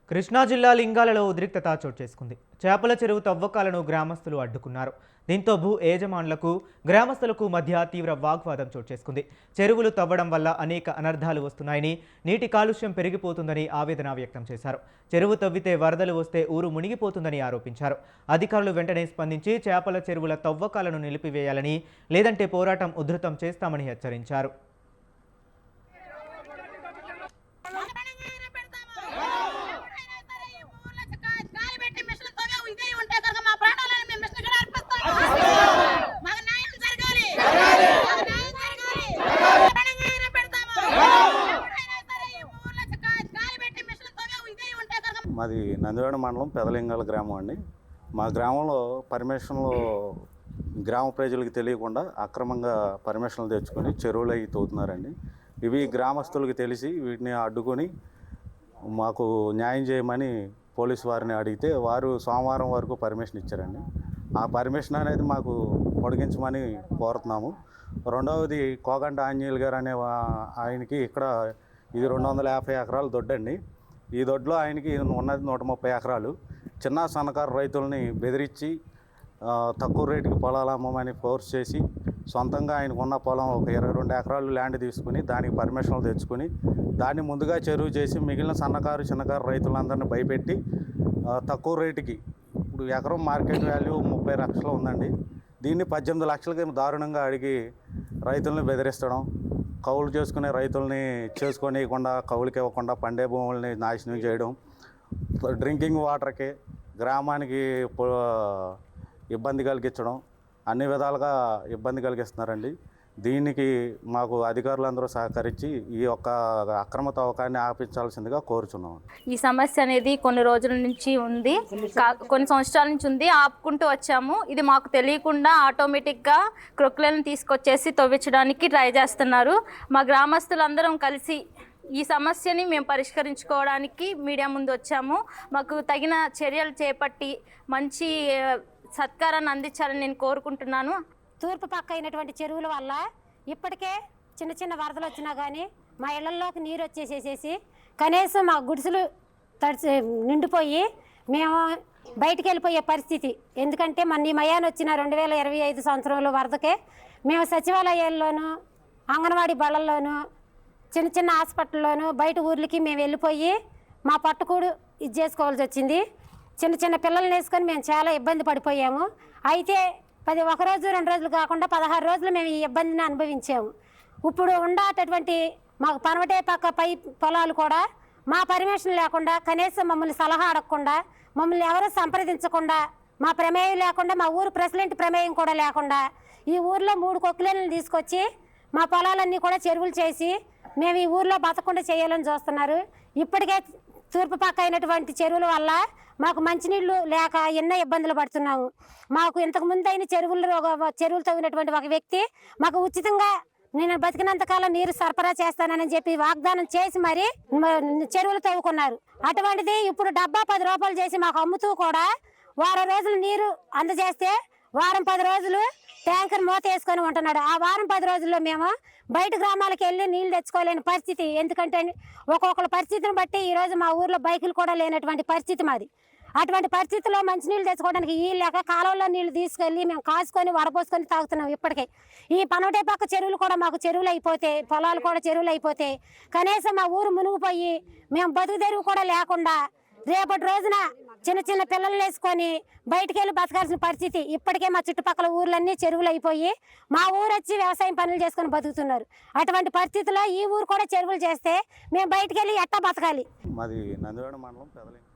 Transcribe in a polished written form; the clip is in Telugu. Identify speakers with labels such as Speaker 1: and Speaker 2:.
Speaker 1: కృష్ణా జిల్లా లింగాలలో ఉద్రిక్తత చోటు చేసుకుంది. చేపల చెరువు తవ్వకాలను గ్రామస్తులు అడ్డుకున్నారు. దీంతో భూ యజమానులకు గ్రామస్తులకు మధ్య తీవ్ర వాగ్వాదం చోటు చేసుకుంది. చెరువులు తవ్వడం వల్ల అనేక అనర్థాలు వస్తున్నాయని, నీటి కాలుష్యం పెరిగిపోతుందని ఆవేదన వ్యక్తం చేశారు. చెరువు తవ్వితే వరదలు వస్తే ఊరు మునిగిపోతుందని ఆరోపించారు. అధికారులు వెంటనే స్పందించి చేపల చెరువుల తవ్వకాలను నిలిపివేయాలని, లేదంటే పోరాటం ఉధృతం చేస్తామని హెచ్చరించారు.
Speaker 2: మాది నందివాడ మండలం పెదలింగాల గ్రామం అండి. మా గ్రామంలో పర్మిషన్లు గ్రామ ప్రజలకు తెలియకుండా అక్రమంగా పర్మిషన్లు తెచ్చుకొని చెరువులు అవి తవ్వుతున్నారండి. ఇవి గ్రామస్తులకు తెలిసి వీటిని అడ్డుకొని మాకు న్యాయం చేయమని పోలీసు వారిని అడిగితే వారు సోమవారం వరకు పర్మిషన్ ఇచ్చారండి. ఆ పర్మిషన్ అనేది మాకు పొడిగించమని కోరుతున్నాము. రెండవది కోగంట ఆంజనేయులు గారు అనే ఆయనకి ఇక్కడ ఇది 250 ఎకరాల దొడ్డండి. ఈ దొడ్లో ఆయనకి ఉన్నది 130 ఎకరాలు. చిన్న సన్నకారు రైతుల్ని బెదిరించి తక్కువ రేటుకి పొలాలు అమ్మమని ఫోర్స్ చేసి సొంతంగా ఆయనకు ఉన్న పొలం ఒక 22 ఎకరాలు ల్యాండ్ తీసుకుని దానికి పర్మిషన్లు తెచ్చుకుని దాన్ని ముందుగా చెరువు చేసి మిగిలిన సన్నకారు చిన్నకారు రైతులందరినీ భయపెట్టి తక్కువ రేటుకి, ఇప్పుడు ఎకరం మార్కెట్ వాల్యూ 30 లక్షలు ఉందండి, దీన్ని 18 లక్షలకి దారుణంగా అడిగి రైతుల్ని బెదిరిస్తడం, కౌలు చేసుకునే రైతుల్ని చేసుకోనియకుండా కౌలుకి ఇవ్వకుండా పండే భూముల్ని నాశనం చేయడం, డ్రింకింగ్ వాటర్కి గ్రామానికి ఇబ్బంది కలిగించడం, అన్ని విధాలుగా ఇబ్బంది కలిగిస్తున్నారండి. దీనికి మాకు అధికారులందరూ సహకరించి ఈ యొక్క అక్రమ తవ్వకాన్ని ఆపించాల్సిందిగా కోరుచున్నాం.
Speaker 3: ఈ సమస్య అనేది కొన్ని రోజుల నుంచి ఉంది, కొన్ని సంవత్సరాల నుంచి ఉంది, ఆపుకుంటూ వచ్చాము. ఇది మాకు తెలియకుండా ఆటోమేటిక్గా క్రొక్లను తీసుకొచ్చేసి తవ్వించడానికి ట్రై చేస్తున్నారు. మా గ్రామస్తులందరం కలిసి ఈ సమస్యని మేము పరిష్కరించుకోవడానికి మీడియా ముందు వచ్చాము. మాకు తగిన చర్యలు చేపట్టి మంచి సత్కారాన్ని అందించాలని నేను కోరుకుంటున్నాను.
Speaker 4: తూర్పు పక్క అయినటువంటి చెరువుల వల్ల ఇప్పటికే చిన్న చిన్న వరదలు వచ్చినా కానీ మా ఇళ్లలోకి నీరు వచ్చేసేసేసి కనీసం మా గుడిసెలు నిండిపోయి మేము బయటికి వెళ్ళిపోయే పరిస్థితి. ఎందుకంటే మన ఈ మయాన్ని వచ్చిన 2025 సంవత్సరంలో వరదకే మేము సచివాలయాల్లోనూ అంగన్వాడీ బళ్ళల్లోనూ చిన్న చిన్న హాస్పిటల్లోనూ బయట ఊర్లకి మేము వెళ్ళిపోయి మా పట్టుకూడు ఇది చేసుకోవాల్సి వచ్చింది. చిన్న చిన్న పిల్లల్ని వేసుకొని మేము చాలా ఇబ్బంది పడిపోయాము. అయితే 1 రోజు 2 రోజులు కాకుండా 16 రోజులు మేము ఈ ఇబ్బందిని అనుభవించాము. ఇప్పుడు ఉండేటటువంటి మాకు పనవటే పక్క పై పొలాలు కూడా మా పర్మిషన్ లేకుండా, కనీసం మమ్మల్ని సలహా అడగకుండా, మమ్మల్ని ఎవరు సంప్రదించకుండా, మా ప్రమేయం లేకుండా, మా ఊరు ప్రెసిడెంట్ ప్రమేయం కూడా లేకుండా ఈ ఊర్లో 3 కొక్కిలేలను తీసుకొచ్చి మా పొలాలన్నీ కూడా చెరువులు చేసి మేము ఈ ఊర్లో బతకుండా చేయాలని చూస్తున్నారు. ఇప్పటికే తూర్పు పక్క అయినటువంటి చెరువుల వల్ల మాకు మంచినీళ్ళు లేక ఎన్నో ఇబ్బందులు పడుతున్నాము. మాకు ఇంతకుముందు అయిన చెరువులు తవ్వినటువంటి ఒక వ్యక్తి మాకు ఉచితంగా నేను బతికినంతకాలం నీరు సరఫరా చేస్తానని చెప్పి వాగ్దానం చేసి మరి చెరువులు తవ్వుకున్నారు. అటువంటిది ఇప్పుడు డబ్బా 10 రూపాయలు చేసి మాకు అమ్ముతూ కూడా వారం రోజులు నీరు అందజేస్తే వారం 10 రోజులు ట్యాంకర్ మూత వేసుకొని ఉంటున్నాడు. ఆ వారం 10 రోజుల్లో మేము బయట గ్రామాలకు వెళ్ళి నీళ్ళు తెచ్చుకోలేని పరిస్థితి. ఎందుకంటే ఒక్కొక్కరి పరిస్థితిని బట్టి ఈరోజు మా ఊర్లో బైకులు కూడా లేనటువంటి పరిస్థితి మాది. అటువంటి పరిస్థితుల్లో మంచినీళ్ళు తెచ్చుకోవడానికి ఈ లేక కాలువలో నీళ్లు తీసుకెళ్ళి మేము కాసుకొని వడపోసుకొని తాగుతున్నాం. ఇప్పటికే ఈ పనవటే పక్క చెరువులు కూడా మాకు చెరువులు అయిపోతే, పొలాలు కూడా చెరువులు అయిపోతే కనీసం మా ఊరు మునిగిపోయి మేము బతుకు తెరువు కూడా లేకుండా రేపటి రోజున చిన్న చిన్న పిల్లలు వేసుకొని బయటికి వెళ్ళి బతకాల్సిన పరిస్థితి. ఇప్పటికే మా చుట్టుపక్కల ఊర్లన్నీ చెరువులు అయిపోయి మా ఊరు వచ్చి వ్యవసాయం పనులు చేసుకొని బతుకుతున్నారు. అటువంటి పరిస్థితుల్లో ఈ ఊరు కూడా చెరువులు చేస్తే మేము బయటికి వెళ్ళి ఎట్టా బతకాలి?
Speaker 2: మాది నందివాడ మండలం పెదలింగ.